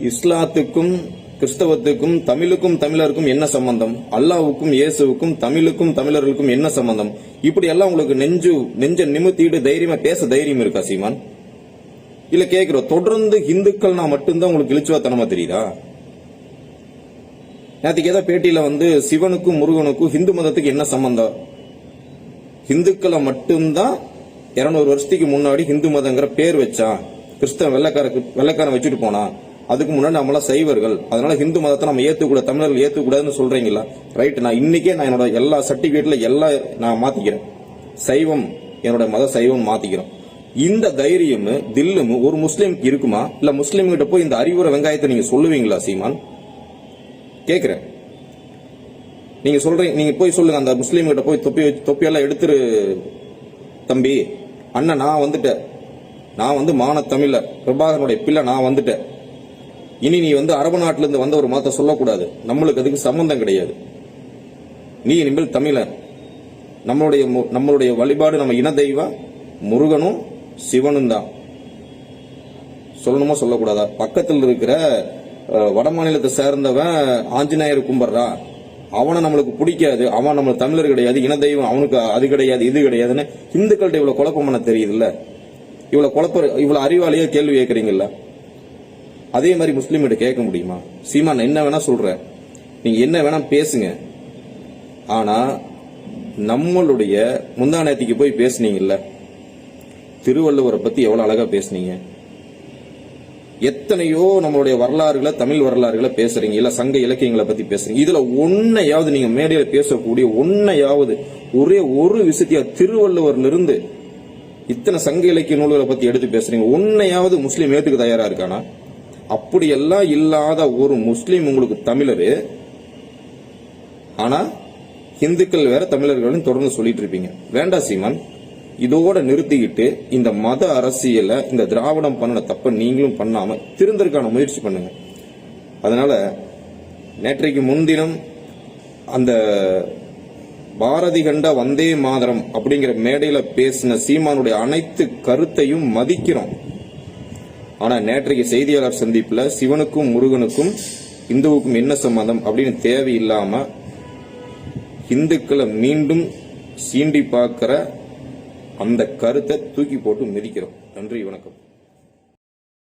இஸ்லாத்துக்கும் கிறிஸ்தவத்துக்கும் தமிழுக்கும் தமிழருக்கும் என்ன சம்பந்தம்? அல்லாவுக்கும் இயேசுவுக்கும் தமிழுக்கும் தமிழர்களுக்கும் என்ன சம்பந்தம்? இப்படி எல்லாம் உங்களுக்கு நெஞ்ச நிமித்திட்டு தைரியமா பேச தைரியம் இருக்கா சீமான்? இல்ல கேக்குறோம், தொடர்ந்து இந்துக்கள்னா மட்டும்தான் உங்களுக்கு இழிச்சுவாத்தனமா தெரியுதா? நேற்றுக்கு ஏதோ பேட்டியில சிவனுக்கும் முருகனுக்கும் ஹிந்து மதத்துக்கு என்ன சம்பந்தம்? ஹிந்துக்களை மட்டும்தான் 200 வருஷத்துக்கு முன்னாடி ஹிந்து மதங்கிற பேர் வச்சான். கிறிஸ்தவ வெள்ளைக்காரன் வச்சுட்டு போனா. அதுக்கு முன்னாடி நம்மளாம் சைவர்கள், அதனால ஹிந்து மதத்தை நம்ம ஏத்துக்கூடாது, தமிழர்கள் ஏத்துக்கூடாதுன்னு சொல்றீங்களா? ரைட், நான் இன்னைக்கே நான் என்னோட எல்லா சர்டிபிகேட்ல எல்லாம் நான் மாத்திக்கிறேன். சைவம், என்னோட மத சைவம் மாத்திக்கிறோம். இந்த தைரியம் தில்லும் ஒரு முஸ்லீமுக்கு இருக்குமா? இல்ல முஸ்லீம் கிட்ட போய் இந்த அறிவுரை வெங்காயத்தை நீங்க சொல்லுவீங்களா சீமான்? கேக்குறேன். நீங்க சொல்றீங்க, நீங்க போய் சொல்லுங்க அந்த முஸ்லீம் கிட்ட போய் தொப்பியெல்லாம் எடுத்துரு தம்பி, அண்ணன் நான் வந்துட்டேன், நான் மான தமிழர் பிரபாகரனுடைய பிள்ளை, நான் வந்துட்டேன். இனி நீ அரபு நாட்டில இருந்து வந்த ஒரு மதத்தை சொல்லக்கூடாது, நம்மளுக்கு அதுக்கு சம்பந்தம் கிடையாது. நீ இனிமேல் தமிழன். நம்மளுடைய வழிபாடு, நம்ம இன தெய்வம் முருகனும் சிவனும் தான். சொல்லணுமா சொல்லக்கூடாதா? பக்கத்தில் இருக்கிற வட மாநிலத்தை சேர்ந்தவன் ஆஞ்சநேயர் கும்பிடுறான், அவனை நம்மளுக்கு பிடிக்காது, அவன் நம்ம தமிழர் கிடையாது, இன தெய்வம் அவனுக்கு அது கிடையாது இது கிடையாதுன்னு இந்துக்கள்கிட்ட இவ்வளவு குழப்பம் பண்ண தெரியுதுல்ல? இவ்வளவு அறிவாளியா கேள்வி கேட்கறீங்கல்ல? அதே மாதிரி முஸ்லீம் கிட்ட கேட்க முடியுமா? சீமான் என்ன வேணா சொல்ற, நீங்க என்ன வேணா பேசுங்க. ஆனா நம்மளுடைய முந்தானத்துக்கு போய் பேசுனீங்கல்ல, திருவள்ளுவரை பத்தி எவ்வளவு அழகா பேசுனீங்க. எத்தனையோ நம்மளுடைய வரலாறுகளை, தமிழ் வரலாறுகளை பேசுறீங்க, இல்ல சங்க இலக்கியங்களை பத்தி பேசுறீங்க. இதுல ஒன்னையாவது நீங்க மேடையில பேசக்கூடிய ஒன்னையாவது ஒரே ஒரு விஷயத்தையா திருவள்ளுவர்ல இருந்து இத்தனை சங்க இலக்கிய நூல்களை பத்தி எடுத்து பேசுறீங்க, ஒன்னையாவது முஸ்லீம் ஏத்துக்கு தயாரா இருக்கானா? அப்படியெல்லாம் இல்லாத ஒரு முஸ்லீம் உங்களுக்கு தமிழரு, ஆனா இந்துக்கள் வேற தமிழர்கள் தொடர்ந்து சொல்லிட்டு இருப்பீங்க. வேண்டா சீமான், இதோட நிறுத்திக்கிட்டு இந்த மத அரசியல, இந்த திராவிடம் பண்ண தப்ப நீங்களும் பண்ணாம திருந்தற்கான முயற்சி பண்ணுங்க. அதனால நேற்றைக்கு முன்தினம் அந்த பாரதி கண்ட வந்தே மாதரம் அப்படிங்கிற மேடையில பேசின சீமானுடைய அனைத்து கருத்தையும் மதிக்கிறோம். ஆனா நேற்றைக்கு செய்தியாளர் சந்திப்புல சிவனுக்கும் முருகனுக்கும் இந்துவுக்கும் என்ன சம்பந்தம் அப்படின்னு தேவையில்லாம இந்துக்களை மீண்டும் சீண்டி பார்க்கிற அந்த கருத்தை தூக்கி போட்டு மிதிக்கிறோம். நன்றி, வணக்கம்.